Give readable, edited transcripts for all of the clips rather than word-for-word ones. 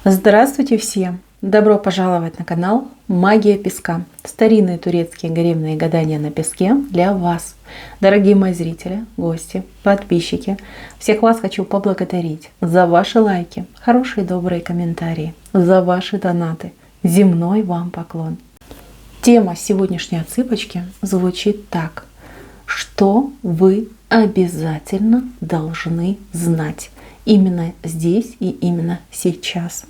Здравствуйте все! Добро пожаловать на канал Магия Песка. Старинные турецкие гаремные гадания на песке для вас. Дорогие мои зрители, гости, подписчики, всех вас хочу поблагодарить за ваши лайки, хорошие добрые комментарии, за ваши донаты. Земной вам поклон. Тема сегодняшней отсыпочки звучит так. Что вы обязательно должны знать именно здесь и именно сейчас?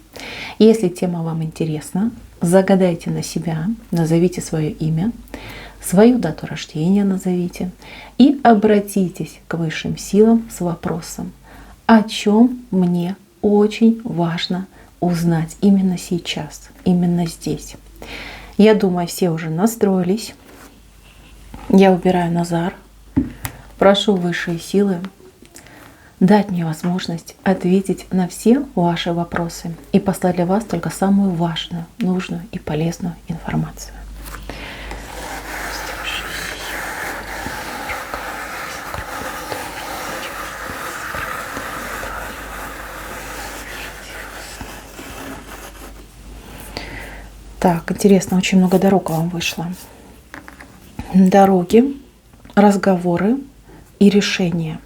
Если тема вам интересна, загадайте на себя, назовите свое имя, свою дату рождения назовите и обратитесь к высшим силам с вопросом, о чем мне очень важно узнать именно сейчас, именно здесь. Я думаю, все уже настроились. Я убираю Назар. Прошу высшие силы дать мне возможность ответить на все ваши вопросы и послать для вас только самую важную, нужную и полезную информацию. Так, интересно, очень много дорог вам вышло. Дороги, разговоры и решения.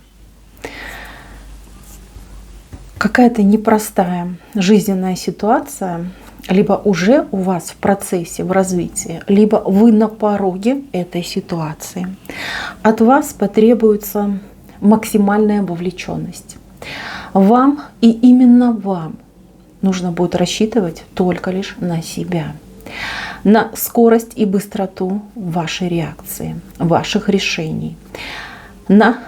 Какая-то непростая жизненная ситуация, либо уже у вас в процессе, в развитии, либо вы на пороге этой ситуации. От вас потребуется максимальная вовлеченность. Вам и именно вам нужно будет рассчитывать только лишь на себя, на скорость и быстроту вашей реакции, ваших решений, на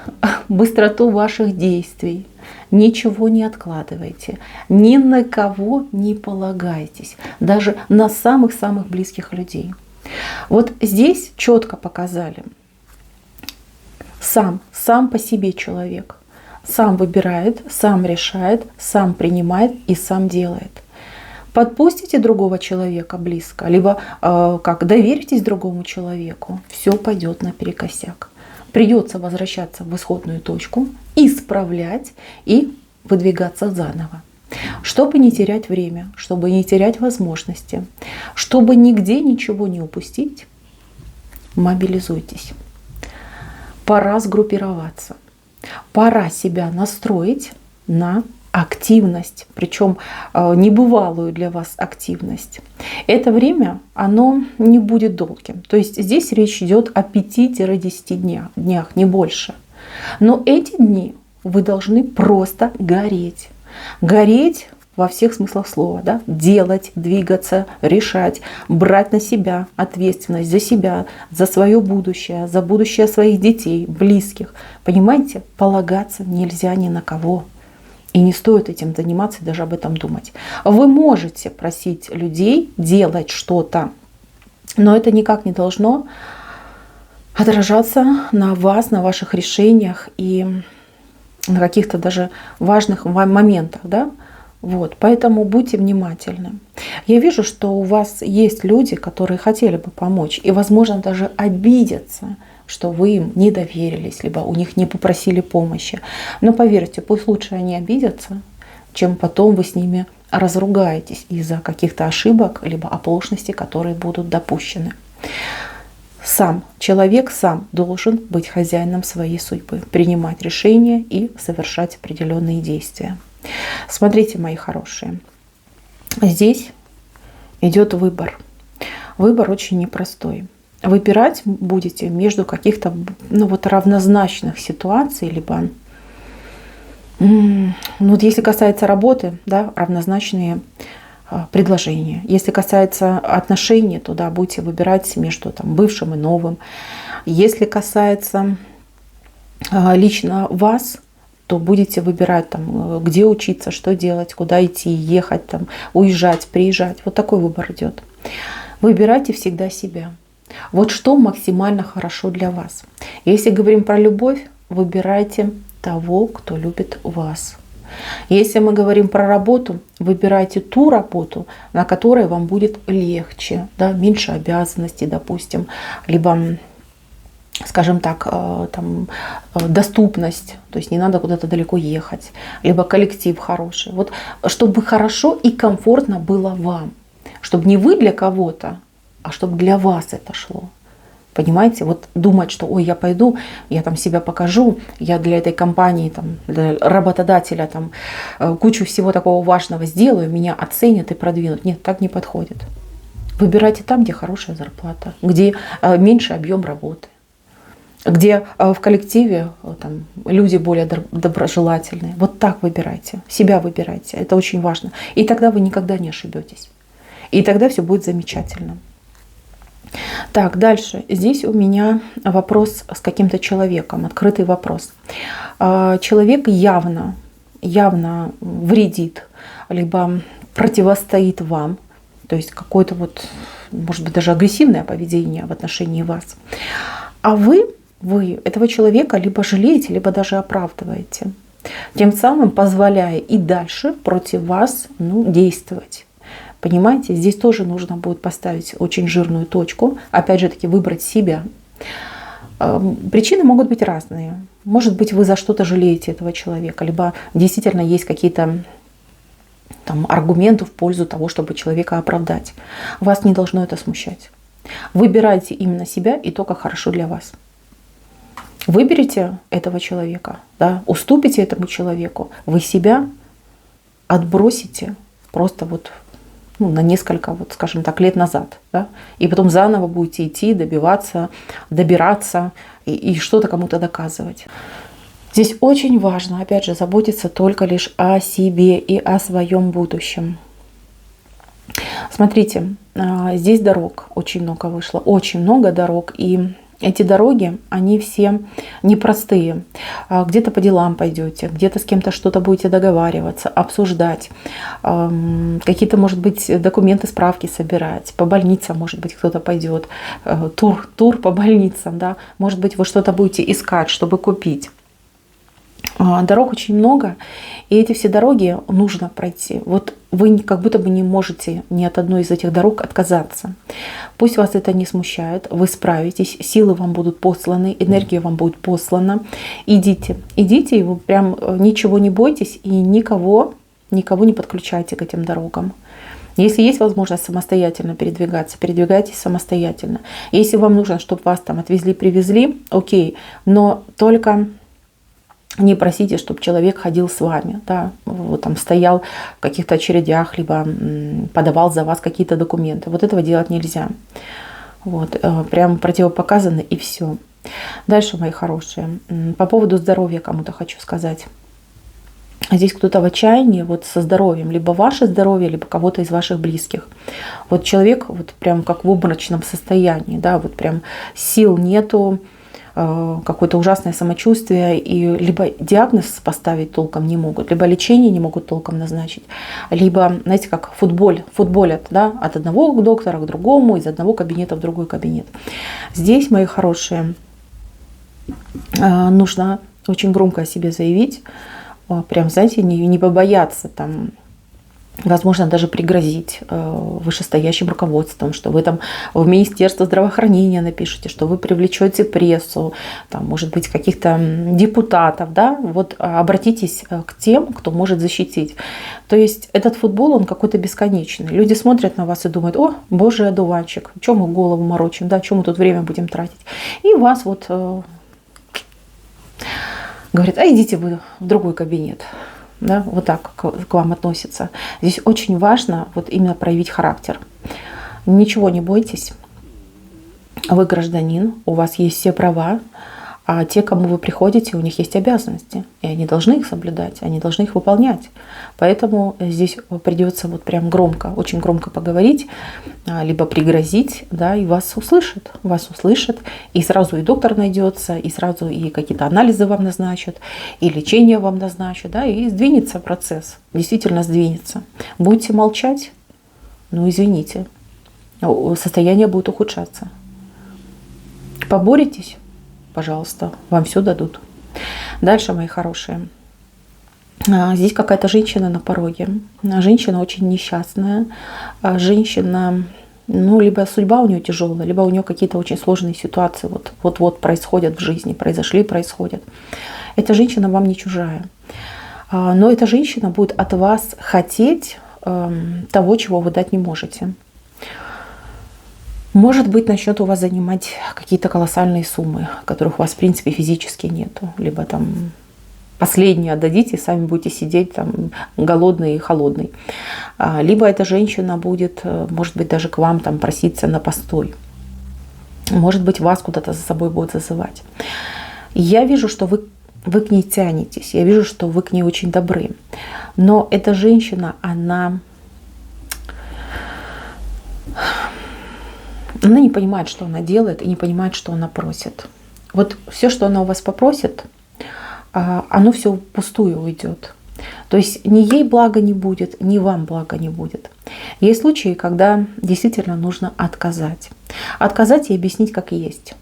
быстроту ваших действий. Ничего не откладывайте, ни на кого не полагайтесь, даже на самых-самых близких людей. Вот здесь четко показали, сам по себе человек, сам выбирает, сам решает, сам принимает и сам делает. Подпустите другого человека близко, либо как доверитесь другому человеку, все пойдет наперекосяк. Придется возвращаться в исходную точку, исправлять и выдвигаться заново. Чтобы не терять время, чтобы не терять возможности, чтобы нигде ничего не упустить, мобилизуйтесь. Пора сгруппироваться. Пора себя настроить на активность, причем небывалую для вас активность. Это время, оно не будет долгим. То есть здесь речь идет о 5-10 днях, не больше. Но эти дни вы должны просто гореть. Гореть во всех смыслах слова. Да? Делать, двигаться, решать, брать на себя ответственность за себя, за свое будущее, за будущее своих детей, близких. Понимаете, полагаться нельзя ни на кого. И не стоит этим заниматься и даже об этом думать. Вы можете просить людей делать что-то, но это никак не должно отражаться на вас, на ваших решениях и на каких-то даже важных моментах. Да? Вот. Поэтому будьте внимательны. Я вижу, что у вас есть люди, которые хотели бы помочь и, возможно, даже обидятся, что вы им не доверились, либо у них не попросили помощи. Но поверьте, пусть лучше они обидятся, чем потом вы с ними разругаетесь из-за каких-то ошибок, либо оплошностей, которые будут допущены. Сам человек сам должен быть хозяином своей судьбы, принимать решения и совершать определенные действия. Смотрите, мои хорошие, здесь идет выбор. Выбор очень непростой. Выбирать будете между каких-то равнозначных ситуаций, либо, если касается работы, да, равнозначные предложения. Если касается отношений, то да, будете выбирать между бывшим и новым. Если касается лично вас, то будете выбирать, где учиться, что делать, куда идти, ехать, уезжать, приезжать. Вот такой выбор идет. Выбирайте всегда себя. Вот что максимально хорошо для вас. Если говорим про любовь, выбирайте того, кто любит вас. Если мы говорим про работу, выбирайте ту работу, на которой вам будет легче, да, меньше обязанностей, допустим, либо скажем так, доступность, то есть не надо куда-то далеко ехать, либо коллектив хороший. Вот чтобы хорошо и комфортно было вам, чтобы не вы для кого-то, а чтобы для вас это шло. Понимаете, вот думать, что ой, я пойду, я там себя покажу, я для этой компании, там, для работодателя там, кучу всего такого важного сделаю, меня оценят и продвинут. Нет, так не подходит. Выбирайте там, где хорошая зарплата, где меньше объем работы, где в коллективе там, люди более доброжелательные. Вот так выбирайте, себя выбирайте, это очень важно. И тогда вы никогда не ошибетесь. И тогда все будет замечательно. Так, дальше. Здесь у меня вопрос с каким-то человеком, открытый вопрос. Человек явно вредит, либо противостоит вам, то есть какое-то вот, может быть, даже агрессивное поведение в отношении вас. А вы этого человека либо жалеете, либо даже оправдываете, тем самым позволяя и дальше против вас действовать. Понимаете, здесь тоже нужно будет поставить очень жирную точку, опять же таки выбрать себя. Причины могут быть разные. Может быть, вы за что-то жалеете этого человека, либо действительно есть какие-то там аргументы в пользу того, чтобы человека оправдать. Вас не должно это смущать. Выбирайте именно себя и то, как хорошо для вас. Выберите этого человека, да, уступите этому человеку, вы себя отбросите просто вот на несколько, вот, скажем так, лет назад. Да? И потом заново будете идти, добиваться, добираться и что-то кому-то доказывать. Здесь очень важно, опять же, заботиться только лишь о себе и о своем будущем. Смотрите, здесь дорог очень много вышло, очень много дорог. И эти дороги, они все непростые. Где-то по делам пойдете, где-то с кем-то что-то будете договариваться, обсуждать. Какие-то, может быть, документы, справки собирать. По больницам, может быть, кто-то пойдет. Тур по больницам. Да? Может быть, вы что-то будете искать, чтобы купить. Дорог очень много, и эти все дороги нужно пройти. Вот вы как будто бы не можете ни от одной из этих дорог отказаться. Пусть вас это не смущает, вы справитесь, силы вам будут посланы, энергия вам будет послана. Идите, и вы прям ничего не бойтесь и никого не подключайте к этим дорогам. Если есть возможность самостоятельно передвигаться, передвигайтесь самостоятельно. Если вам нужно, чтобы вас там отвезли, привезли, окей, но только не просите, чтобы человек ходил с вами, да, вот там стоял в каких-то очередях, либо подавал за вас какие-то документы. Вот этого делать нельзя. Вот, прям противопоказано и все. Дальше, мои хорошие, по поводу здоровья кому-то хочу сказать. Здесь кто-то в отчаянии вот со здоровьем, либо ваше здоровье, либо кого-то из ваших близких. Вот человек вот прям как в обморочном состоянии, да, вот прям сил нету, какое-то ужасное самочувствие, и либо диагноз поставить толком не могут, либо лечение не могут толком назначить, либо, знаете, как футболят, да, от одного доктора к другому, из одного кабинета в другой кабинет. Здесь, мои хорошие, нужно очень громко о себе заявить, прям, знаете, не побояться там, возможно, даже пригрозить вышестоящим руководством, что вы там в Министерство здравоохранения напишите, что вы привлечете прессу, там, может быть, каких-то депутатов, да, вот обратитесь к тем, кто может защитить. То есть этот футбол, он какой-то бесконечный. Люди смотрят на вас и думают: о, божий одуванчик, чем мы голову морочим, да, чем мы тут время будем тратить. И вас вот говорят: а идите вы в другой кабинет. Да, вот так к вам относятся. Здесь очень важно вот именно проявить характер. Ничего не бойтесь. Вы гражданин, у вас есть все права, а те, кому вы приходите, у них есть обязанности. И они должны их соблюдать, они должны их выполнять. Поэтому здесь придется вот прям громко, очень громко поговорить, либо пригрозить, да, и вас услышат. И сразу и доктор найдется, и сразу и какие-то анализы вам назначат, и лечение вам назначат, да, и сдвинется процесс, действительно сдвинется. Будете молчать, ну извините, состояние будет ухудшаться. Поборитесь, пожалуйста, вам все дадут. Дальше, мои хорошие. Здесь какая-то женщина на пороге. Женщина очень несчастная. Женщина Ну, либо судьба у нее тяжелая, либо у нее какие-то очень сложные ситуации вот происходят в жизни, произошли, происходят. Эта женщина вам не чужая. Но эта женщина будет от вас хотеть того, чего вы дать не можете. Может быть, начнет у вас занимать какие-то колоссальные суммы, которых у вас, в принципе, физически нету. Либо там последние отдадите, сами будете сидеть там голодный и холодный. Либо эта женщина будет, может быть, даже к вам там проситься на постой. Может быть, вас куда-то за собой будут зазывать. Я вижу, что вы к ней тянетесь, я вижу, что вы к ней очень добры. Но эта женщина, она не понимает, что она делает, и не понимает, что она просит. Вот все, что она у вас попросит, оно все впустую уйдет. То есть ни ей блага не будет, ни вам блага не будет. Есть случаи, когда действительно нужно отказать. Отказать и объяснить, как есть.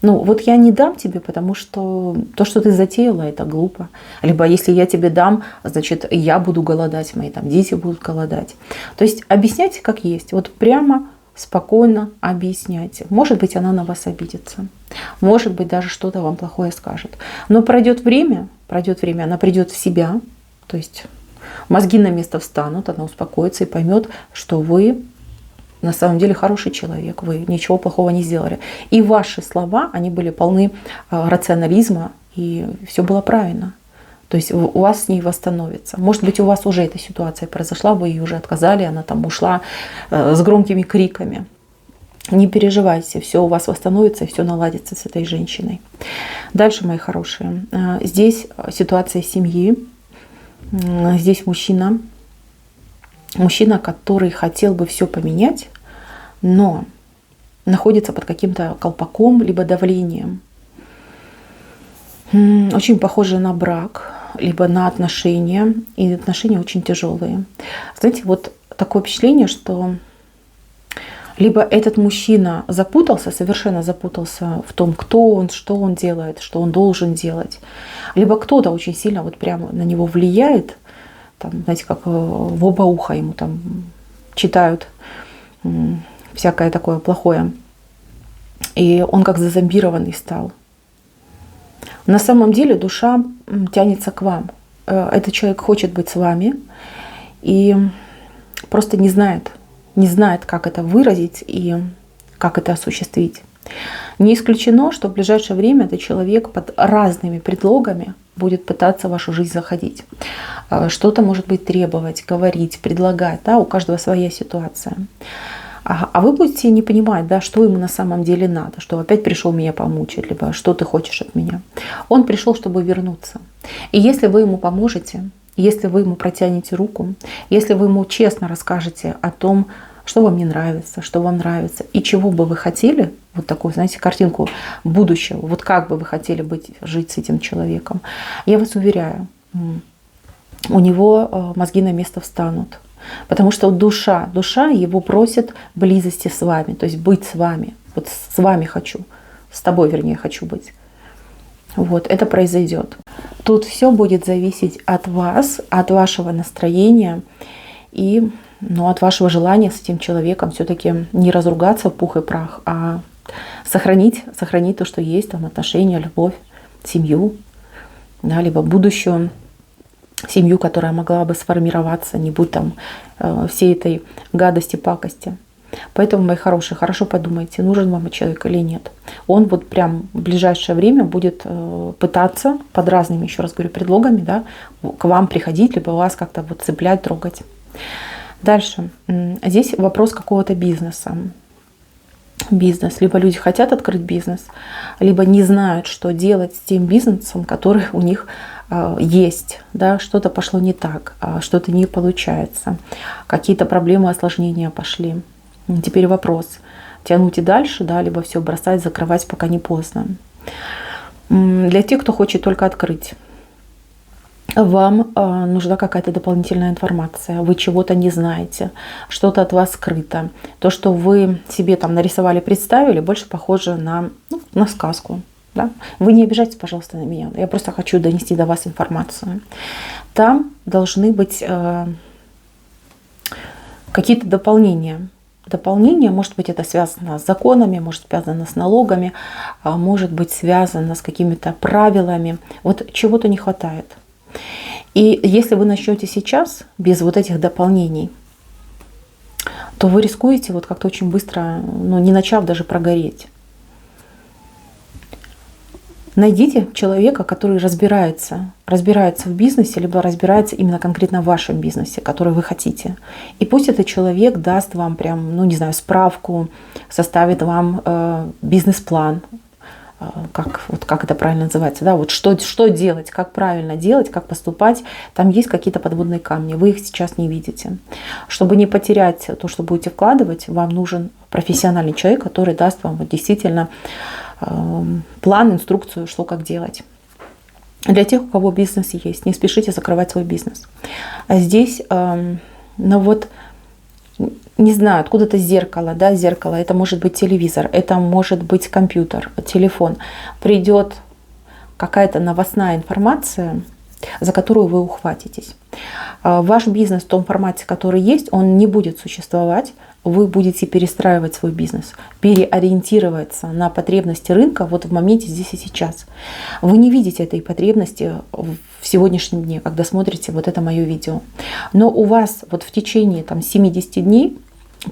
Ну, вот я не дам тебе, потому что то, что ты затеяла, это глупо. Либо если я тебе дам, значит, я буду голодать, мои там дети будут голодать. То есть объясняйте, как есть. Вот прямо, спокойно объясняйте. Может быть, она на вас обидится. Может быть, даже что-то вам плохое скажет. Но пройдет время, она придет в себя. То есть мозги на место встанут, она успокоится и поймет, что вы на самом деле хороший человек, вы ничего плохого не сделали. И ваши слова, они были полны рационализма, и все было правильно. То есть у вас с ней восстановится. Может быть, у вас уже эта ситуация произошла, вы ей уже отказали, она там ушла с громкими криками. Не переживайте, все у вас восстановится и все наладится с этой женщиной. Дальше, мои хорошие, здесь ситуация семьи. Здесь мужчина, который хотел бы все поменять, но находится под каким-то колпаком, либо давлением. Очень похоже на брак, либо на отношения. И отношения очень тяжелые. Знаете, вот такое впечатление, что либо этот мужчина запутался, совершенно запутался в том, кто он, что он делает, что он должен делать. Либо кто-то очень сильно вот прямо на него влияет, там, знаете, как в оба уха ему там читают всякое такое плохое. И он как зазомбированный стал. На самом деле душа тянется к вам. Этот человек хочет быть с вами и просто не знает, как это выразить и как это осуществить. Не исключено, что в ближайшее время этот человек под разными предлогами будет пытаться в вашу жизнь заходить. Что-то, может быть, требовать, говорить, предлагать. Да? У каждого своя ситуация. А вы будете не понимать, да, что ему на самом деле надо, что опять пришел меня помучить, либо что ты хочешь от меня. Он пришел, чтобы вернуться. И если вы ему поможете, если вы ему протянете руку, если вы ему честно расскажете о том, что вам не нравится, что вам нравится, и чего бы вы хотели, вот такую, знаете, картинку будущего, вот как бы вы хотели жить с этим человеком, я вас уверяю, у него мозги на место встанут. Потому что душа его просит близости с вами, то есть быть с вами. Вот с вами хочу, с тобой, вернее, хочу быть. Вот, это произойдет. Тут все будет зависеть от вас, от вашего настроения и от вашего желания с этим человеком все-таки не разругаться в пух и прах, а сохранить то, что есть, там, отношения, любовь, семью, да, либо будущую семью, которая могла бы сформироваться, не будь там всей этой гадости, пакости. Поэтому, мои хорошие, хорошо подумайте, нужен вам человек или нет. Он вот прям в ближайшее время будет пытаться под разными, еще раз говорю, предлогами, да, к вам приходить, либо вас как-то вот цеплять, трогать. Дальше. Здесь вопрос какого-то бизнеса. Бизнес. Либо люди хотят открыть бизнес, либо не знают, что делать с тем бизнесом, который у них есть, да, что-то пошло не так, что-то не получается, какие-то проблемы, осложнения пошли. Теперь вопрос, тянуть и дальше, да, либо все бросать, закрывать, пока не поздно. Для тех, кто хочет только открыть, вам нужна какая-то дополнительная информация, вы чего-то не знаете, что-то от вас скрыто. То, что вы себе там нарисовали, представили, больше похоже на сказку. Да? Вы не обижайтесь, пожалуйста, на меня. Я просто хочу донести до вас информацию. Там должны быть какие-то дополнения. дополнение. Может быть, это связано с законами, может связано с налогами, может быть связано с какими-то правилами. Вот чего-то не хватает. И если вы начнете сейчас без вот этих дополнений, то вы рискуете вот как-то очень быстро, ну, не начав даже, прогореть. Найдите человека, который разбирается в бизнесе, либо разбирается именно конкретно в вашем бизнесе, который вы хотите. И пусть этот человек даст вам прям, ну не знаю, справку, составит вам бизнес-план, как это правильно называется, да, вот что делать, как правильно делать, как поступать. Там есть какие-то подводные камни, вы их сейчас не видите. Чтобы не потерять то, что будете вкладывать, вам нужен профессиональный человек, который даст вам вот действительно план, инструкцию, что как делать. Для тех, у кого бизнес есть, не спешите закрывать свой бизнес. А здесь, ну вот, не знаю, откуда-то зеркало, да, зеркало, это может быть телевизор, это может быть компьютер, телефон. Придет какая-то новостная информация, за которую вы ухватитесь. Ваш бизнес в том формате, который есть, он не будет существовать. Вы будете перестраивать свой бизнес, переориентироваться на потребности рынка вот в моменте здесь и сейчас. Вы не видите этой потребности в сегодняшнем дне, когда смотрите вот это мое видео. Но у вас вот в течение там 70 дней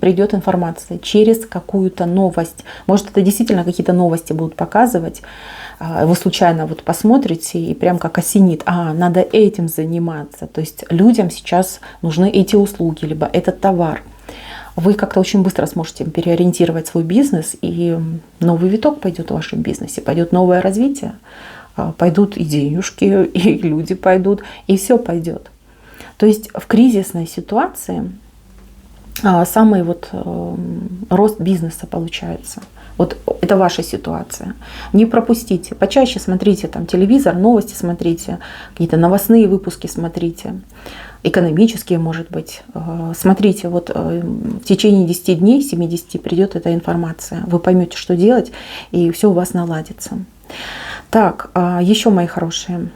придет информация через какую-то новость. Может, это действительно какие-то новости будут показывать. Вы случайно вот посмотрите и прям как осенит. Надо этим заниматься. То есть людям сейчас нужны эти услуги, либо этот товар. Вы как-то очень быстро сможете переориентировать свой бизнес, и новый виток пойдет в вашем бизнесе, пойдет новое развитие, пойдут и денежки, и люди пойдут, и все пойдет. То есть в кризисной ситуации самый вот рост бизнеса получается. Вот это ваша ситуация. Не пропустите. Почаще смотрите там телевизор, новости смотрите, какие-то новостные выпуски смотрите, экономические, может быть. Смотрите, вот в течение 10 дней, 70 придет эта информация. Вы поймете, что делать, и все у вас наладится. Так, еще, мои хорошие.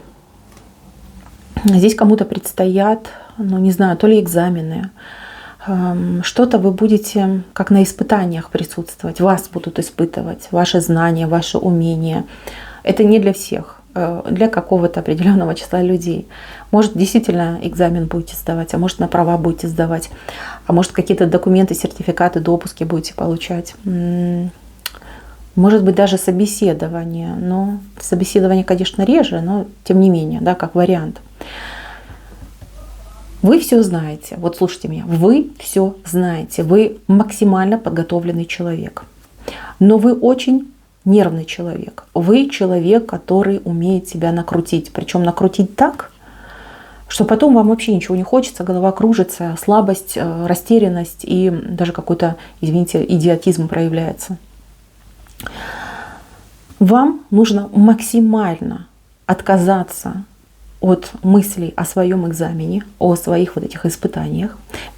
Здесь кому-то предстоят, ну не знаю, то ли экзамены, что-то вы будете как на испытаниях присутствовать, вас будут испытывать, ваши знания, ваши умения. Это не для всех, для какого-то определенного числа людей. Может, действительно экзамен будете сдавать, а может, на права будете сдавать, а может, какие-то документы, сертификаты, допуски будете получать. Может быть, даже собеседование. Но собеседование, конечно, реже, но тем не менее, да, как вариант. Вы все знаете. Вот слушайте меня. Вы все знаете. Вы максимально подготовленный человек. Но вы очень нервный человек. Вы человек, который умеет себя накрутить. Причем накрутить так, что потом вам вообще ничего не хочется, голова кружится, слабость, растерянность и даже какой-то, извините, идиотизм проявляется. Вам нужно максимально отказаться от мыслей о своем экзамене, о своих вот этих испытаниях.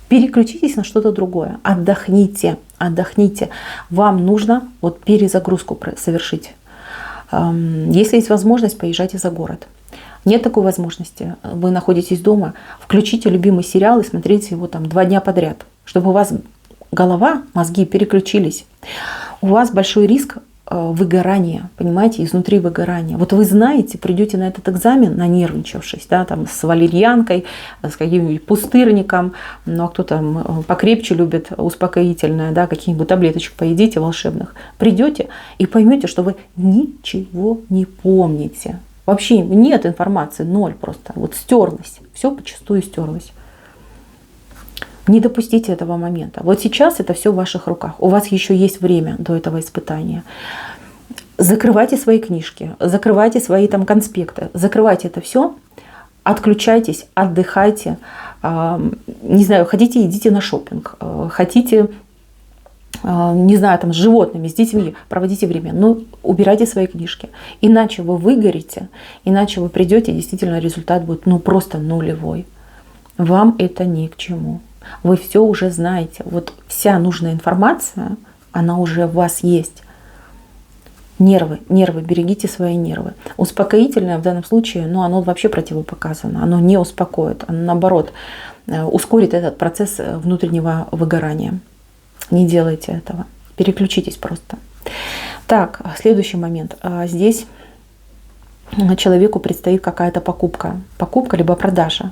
Переключитесь на что-то другое. Отдохните, отдохните. Вам нужно вот перезагрузку совершить. Если есть возможность, поезжайте за город. Нет такой возможности, вы находитесь дома, включите любимый сериал и смотрите его там 2 дня подряд, чтобы у вас голова, мозги переключились. У вас большой риск выгорания, понимаете, изнутри выгорания. Вот вы знаете, придете на этот экзамен, нанервничавшись, да, там с валерьянкой, с каким-нибудь пустырником, ну а кто там покрепче любит успокоительное, да, каких-нибудь таблеточек поедите волшебных. Придете и поймете, что вы ничего не помните. Вообще нет информации, ноль просто. Вот стерлось, все почастую стерлось. Не допустите этого момента. Вот сейчас это все в ваших руках. У вас еще есть время до этого испытания. Закрывайте свои книжки, закрывайте свои там конспекты, закрывайте это все, отключайтесь, отдыхайте. Не знаю, хотите, идите на шопинг, хотите, не знаю, там с животными, с детьми проводите время, но убирайте свои книжки. Иначе вы выгорите, иначе вы придете, действительно результат будет ну просто нулевой. Вам это ни к чему. Вы все уже знаете. Вот вся нужная информация, она уже в вас есть. Нервы, берегите свои нервы. Успокоительное в данном случае, ну, оно вообще противопоказано. Оно не успокоит, оно наоборот ускорит этот процесс внутреннего выгорания. Не делайте этого. Переключитесь просто. Так, следующий момент. Здесь человеку предстоит какая-то покупка. Покупка либо продажа.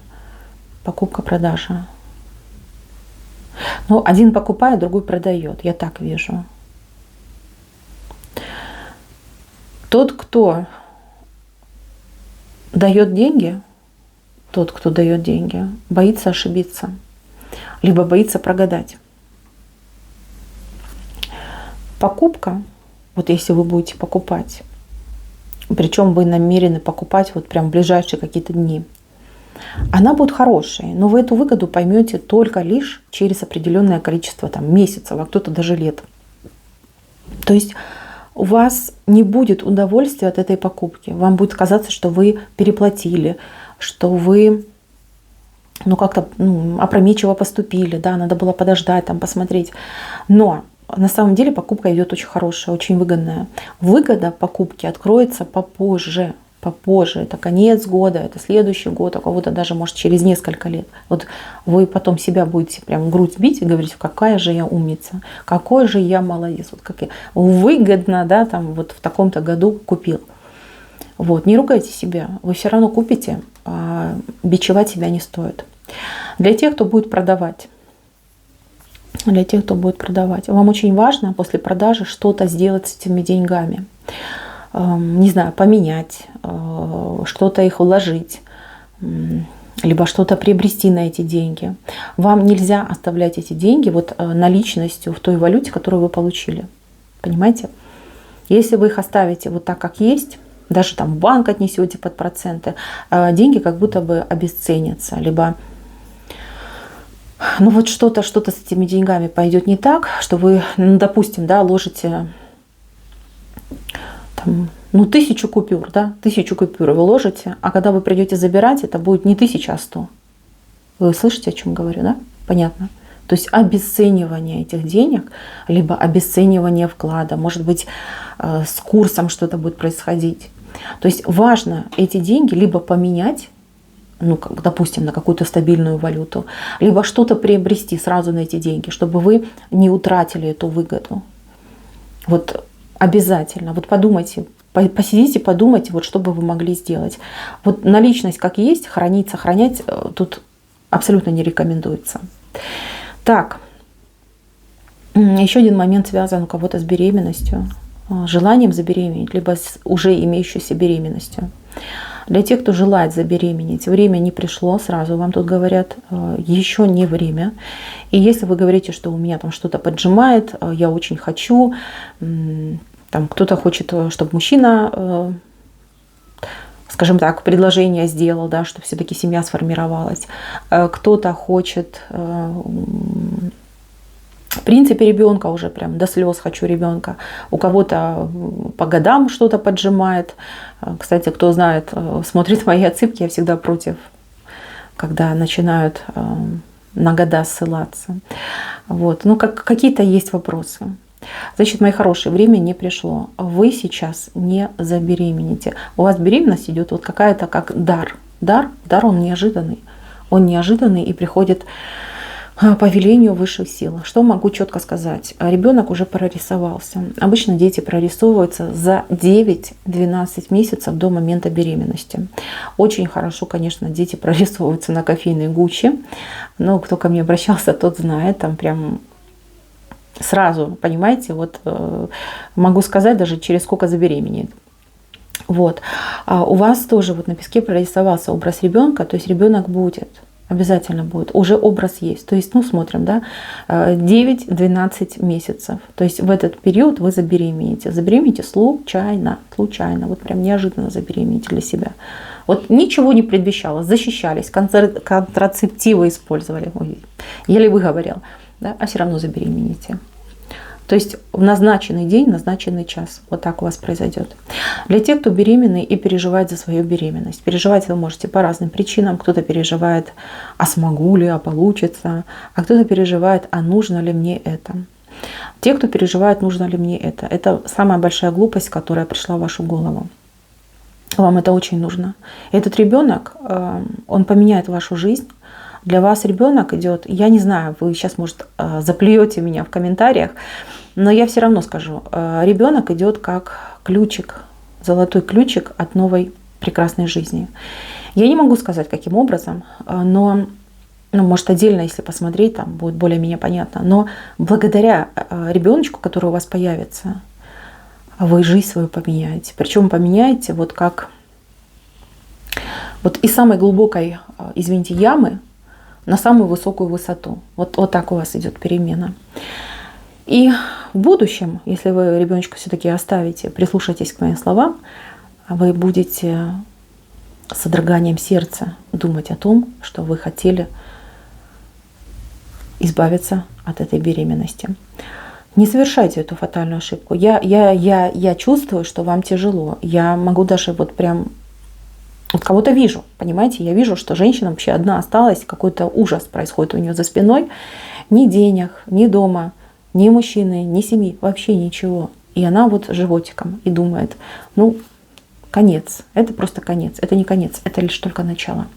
Покупка-продажа. Ну, один покупает, другой продает. Я так вижу. Тот, кто дает деньги, боится ошибиться, либо боится прогадать. Покупка, вот если вы будете покупать, причем вы намерены покупать вот прям в ближайшие какие-то дни, она будет хорошей, но вы эту выгоду поймете только лишь через определенное количество там, месяцев, а кто-то даже лет. То есть у вас не будет удовольствия от этой покупки. Вам будет казаться, что вы переплатили, что вы как-то опрометчиво поступили, да, надо было подождать, там, посмотреть. Но на самом деле покупка идет очень хорошая, очень выгодная. Выгода покупки откроется попозже. Это конец года, это следующий год, а кого-то даже, может, через несколько лет. Вот вы потом себя будете прям грудь бить и говорить, какая же я умница, какой же я молодец, вот как я выгодно, да, там вот в таком-то году купил. Вот, не ругайте себя, вы все равно купите, а бичевать себя не стоит. Для тех, кто будет продавать, вам очень важно после продажи что-то сделать с этими деньгами. Не знаю, поменять, что-то их вложить, либо что-то приобрести на эти деньги. Вам нельзя оставлять эти деньги вот наличностью в той валюте, которую вы получили. Понимаете? Если вы их оставите вот так, как есть, даже там в банк отнесете под проценты, деньги как будто бы обесценятся, либо вот что-то с этими деньгами пойдет не так, что вы, допустим, да, ложите 1000 купюр, да, 1000 купюр вы ложите, а когда вы придете забирать, это будет не 1000, а 100. Вы слышите, о чем говорю, да? Понятно. То есть обесценивание этих денег, либо обесценивание вклада, может быть, с курсом что-то будет происходить. То есть важно эти деньги либо поменять, допустим, на какую-то стабильную валюту, либо что-то приобрести сразу на эти деньги, чтобы вы не утратили эту выгоду. Вот обязательно. Вот подумайте, посидите, подумайте, вот что бы вы могли сделать. Вот наличность как есть, сохранять тут абсолютно не рекомендуется. Так, еще один момент связан у кого-то с беременностью, желанием забеременеть, либо с уже имеющейся беременностью. Для тех, кто желает забеременеть, время не пришло, сразу вам тут говорят, еще не время. И если вы говорите, что у меня там что-то поджимает, я очень хочу, там кто-то хочет, чтобы мужчина, скажем так, предложение сделал, да, чтобы все-таки семья сформировалась, кто-то хочет, в принципе, ребенка уже прям до слез хочу ребенка. У кого-то по годам что-то поджимает. Кстати, кто знает, смотрит мои отсыпки, я всегда против, когда начинают на года ссылаться. Вот. Какие-то есть вопросы. Значит, мои хорошие, время не пришло. Вы сейчас не забеременеете. У вас беременность идет вот какая-то как дар. Дар, он неожиданный. Он неожиданный и приходит по велению высших сил. Что могу четко сказать? Ребенок уже прорисовался. Обычно дети прорисовываются за 9-12 месяцев до момента беременности. Очень хорошо, конечно, дети прорисовываются на кофейной гуще. Но кто ко мне обращался, тот знает. Там прям сразу, понимаете, вот могу сказать даже через сколько забеременеет. Вот. А у вас тоже вот на песке прорисовался образ ребенка, то есть ребенок будет. Обязательно будет. Уже образ есть. То есть, смотрим, да, 9-12 месяцев. То есть в этот период вы забеременеете. Забеременеете случайно. Вот прям неожиданно забеременеете для себя. Вот ничего не предвещало. Защищались, контрацептивы использовали. Ой, еле выговорил. Да, а все равно забеременеете. То есть в назначенный день, назначенный час. Вот так у вас произойдет. Для тех, кто беременный и переживает за свою беременность. Переживать вы можете по разным причинам. Кто-то переживает, а смогу ли, а получится. А кто-то переживает, а нужно ли мне это. Те, кто переживает, нужно ли мне это самая большая глупость, которая пришла в вашу голову. Вам это очень нужно. Этот ребенок, он поменяет вашу жизнь. Для вас ребенок идет, я не знаю, вы сейчас, может, заплюете меня в комментариях, но я все равно скажу, ребенок идет как ключик, золотой ключик от новой прекрасной жизни. Я не могу сказать, каким образом, но, может, отдельно, если посмотреть, там будет более-менее понятно. Но благодаря ребеночку, который у вас появится, вы жизнь свою поменяете. Причем поменяете вот как вот из самой глубокой, извините, ямы на самую высокую высоту. Вот так у вас идет перемена. И в будущем, если вы ребеночка все-таки оставите, прислушайтесь к моим словам, вы будете с содроганием сердца думать о том, что вы хотели избавиться от этой беременности. Не совершайте эту фатальную ошибку. Я чувствую, что вам тяжело. Я могу даже вот прям вот кого-то вижу, понимаете? Я вижу, что женщина вообще одна осталась, какой-то ужас происходит у нее за спиной. Ни денег, ни дома, ни мужчины, ни семьи, вообще ничего. И она вот животиком и думает, конец. Это просто конец. Это не конец, это лишь только начало.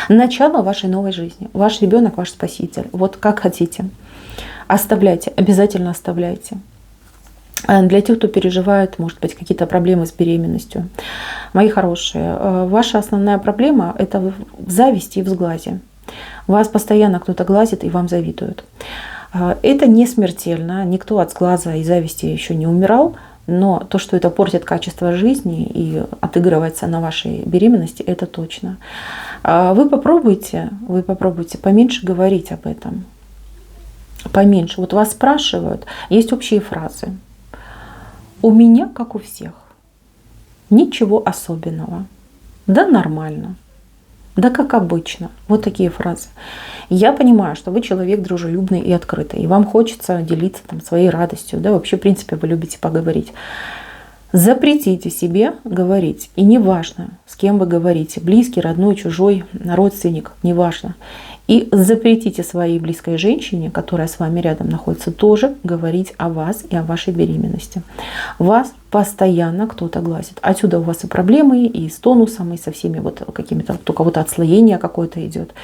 Начало вашей новой жизни. Ваш ребенок, ваш спаситель. Вот как хотите. Оставляйте, обязательно оставляйте. Для тех, кто переживает, может быть, какие-то проблемы с беременностью. Мои хорошие, ваша основная проблема – это в зависти и в сглазе. Вас постоянно кто-то глазит и вам завидуют. Это не смертельно. Никто от сглаза и зависти еще не умирал. Но то, что это портит качество жизни и отыгрывается на вашей беременности, это точно. Вы попробуйте поменьше говорить об этом. Поменьше. Вот вас спрашивают, есть общие фразы. У меня, как у всех. Ничего особенного. Да нормально. Да как обычно. Вот такие фразы. Я понимаю, что вы человек дружелюбный и открытый, и вам хочется делиться там своей радостью, да, вообще, в принципе, вы любите поговорить. Запретите себе говорить, и неважно, с кем вы говорите, близкий, родной, чужой, родственник, неважно. И запретите своей близкой женщине, которая с вами рядом находится, тоже говорить о вас и о вашей беременности. Вас постоянно кто-то глазит. Отсюда у вас и проблемы, и с тонусом, и со всеми вот какими-то, у кого-то отслоение какое-то идет.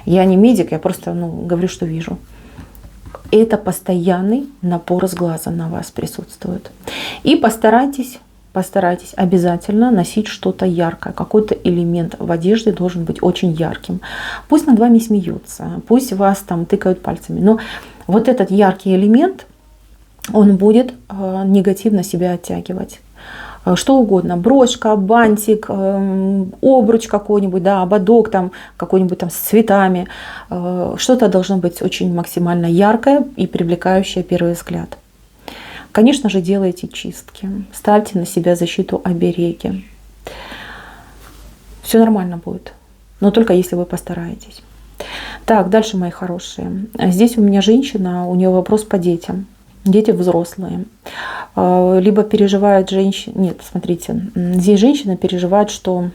Я не медик, я просто говорю, что вижу. Это постоянный напор с глаза на вас присутствует. И постарайтесь обязательно носить что-то яркое. Какой-то элемент в одежде должен быть очень ярким. Пусть над вами смеются, пусть вас там тыкают пальцами, но вот этот яркий элемент, он будет негативно себя оттягивать. Что угодно, брошка, бантик, обруч какой-нибудь, да, ободок там какой-нибудь там с цветами. Что-то должно быть очень максимально яркое и привлекающее первый взгляд. Конечно же, делайте чистки, ставьте на себя защиту, обереги. Все нормально будет, но только если вы постараетесь. Так, дальше, мои хорошие. Здесь у меня женщина, у нее вопрос по детям. Дети взрослые. Либо переживает женщина... Нет, смотрите, здесь женщина переживает, что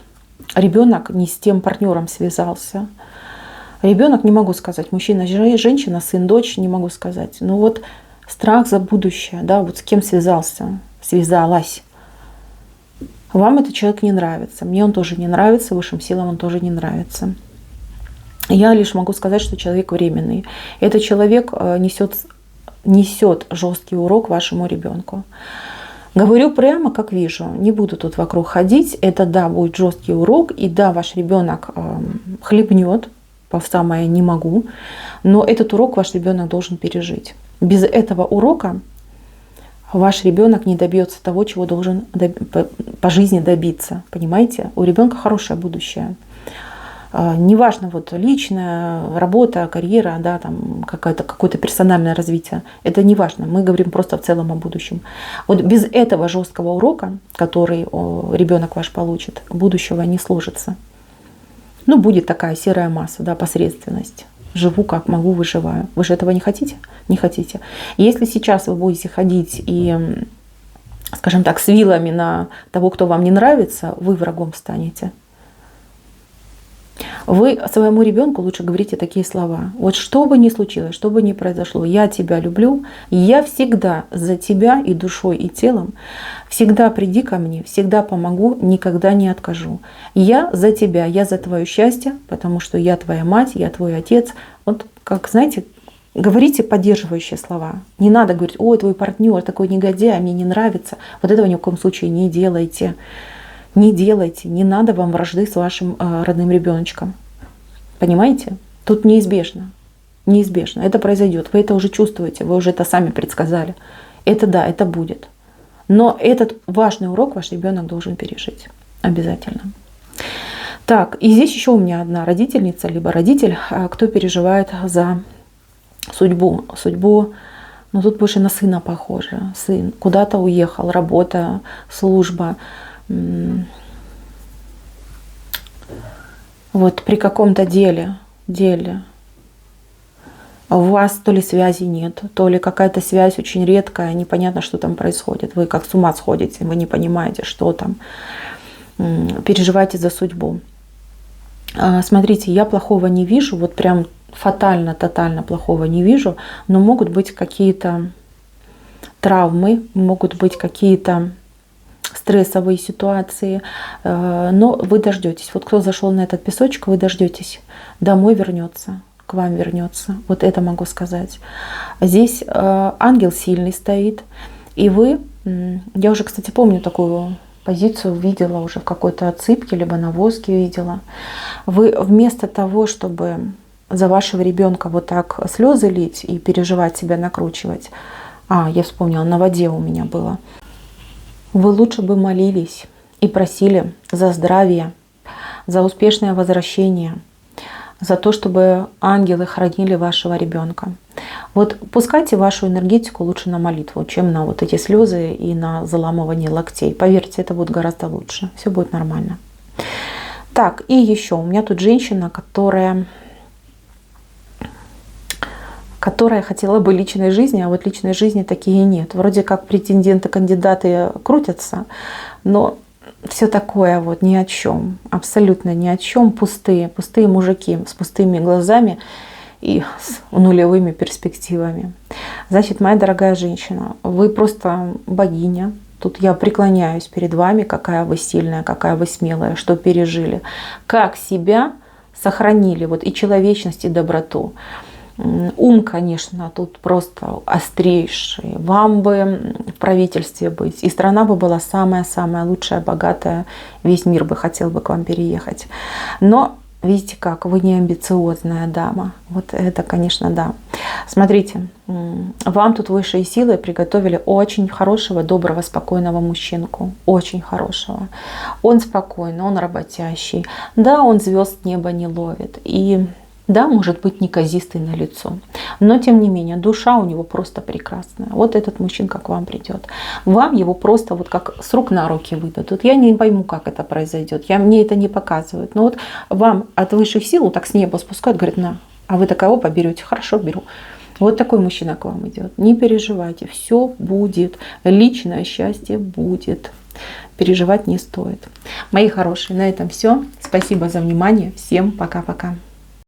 ребенок не с тем партнером связался. Ребенок, не могу сказать, мужчина, женщина, сын, дочь, не могу сказать. Но вот страх за будущее, да, вот с кем связался, связалась. Вам этот человек не нравится, мне он тоже не нравится, высшим силам он тоже не нравится. Я лишь могу сказать, что человек временный. Этот человек несет жесткий урок вашему ребенку. Говорю прямо, как вижу, не буду тут вокруг ходить. Это да, будет жесткий урок, и да, ваш ребенок хлебнет, по самое не могу, но этот урок ваш ребенок должен пережить. Без этого урока ваш ребенок не добьется того, чего должен по жизни добиться. Понимаете? У ребенка хорошее будущее. Неважно, вот личная работа, карьера, да, там какое-то персональное развитие. Это не важно. Мы говорим просто в целом о будущем. Вот без этого жесткого урока, который ребенок ваш получит, будущего не сложится. Будет такая серая масса, да, посредственность. Живу как могу, выживаю. Вы же этого не хотите? Не хотите. Если сейчас вы будете ходить и, скажем так, с вилами на того, кто вам не нравится, вы врагом станете. Вы своему ребенку лучше говорите такие слова. Вот что бы ни случилось, что бы ни произошло, я тебя люблю, я всегда за тебя и душой, и телом. Всегда приди ко мне, всегда помогу, никогда не откажу. Я за тебя, я за твое счастье, потому что я твоя мать, я твой отец. Вот как, знаете, говорите поддерживающие слова. Не надо говорить: ой, твой партнер такой негодяй, мне не нравится. Вот этого ни в коем случае не делайте. Не делайте, не надо вам вражды с вашим родным ребеночком. Понимаете? Тут неизбежно. Неизбежно. Это произойдет. Вы это уже чувствуете, вы уже это сами предсказали. Это да, это будет. Но этот важный урок ваш ребенок должен пережить. Обязательно. Так, и здесь еще у меня одна родительница, либо родитель, кто переживает за судьбу. Ну тут больше на сына похоже. Сын куда-то уехал, работа, служба. Вот при каком-то деле у вас то ли связи нет, то ли какая-то связь очень редкая, непонятно, что там происходит. Вы как с ума сходите, вы не понимаете, что там. Переживаете за судьбу. Смотрите, я плохого не вижу, вот прям фатально, тотально плохого не вижу, но могут быть какие-то травмы, могут быть какие-то стрессовые ситуации, но вы дождетесь. Вот кто зашел на этот песочек, вы дождетесь. Домой вернется, к вам вернется. Вот это могу сказать. Здесь ангел сильный стоит, и вы, я уже, кстати, помню такую позицию, видела уже в какой-то отсыпке, либо на воске видела. Вы вместо того, чтобы за вашего ребенка вот так слезы лить и переживать, себя накручивать, я вспомнила, на воде у меня было. Вы лучше бы молились и просили за здравие, за успешное возвращение, за то, чтобы ангелы хранили вашего ребенка. Вот пускайте вашу энергетику лучше на молитву, чем на вот эти слезы и на заламывание локтей. Поверьте, это будет гораздо лучше. Все будет нормально. Так, и еще у меня тут женщина, которая хотела бы личной жизни, а вот личной жизни такие нет. Вроде как претенденты, кандидаты крутятся, но все такое вот ни о чем, абсолютно ни о чем, пустые мужики с пустыми глазами и с нулевыми перспективами. Значит, моя дорогая женщина, вы просто богиня. Тут я преклоняюсь перед вами, какая вы сильная, какая вы смелая, что пережили, как себя сохранили, вот и человечность, и доброту. Ум, конечно, тут просто острейший. Вам бы в правительстве быть. И страна бы была самая-самая лучшая, богатая. Весь мир бы хотел бы к вам переехать. Но видите как, вы не амбициозная дама. Вот это, конечно, да. Смотрите, вам тут высшие силы приготовили очень хорошего, доброго, спокойного мужчинку. Очень хорошего. Он спокойный, он работящий. Да, он звезд неба не ловит. И да, может быть, неказистый на лицо, но тем не менее душа у него просто прекрасная. Вот этот мужчинка к вам придет. Вам его просто вот как с рук на руки выдадут. Я не пойму, как это произойдет. Мне это не показывают. Но вот вам от высших сил вот так с неба спускают, говорят: на, а вы такого поберете? Хорошо, беру. Вот такой мужчина к вам идет. Не переживайте, все будет. Личное счастье будет. Переживать не стоит. Мои хорошие, на этом все. Спасибо за внимание. Всем пока-пока.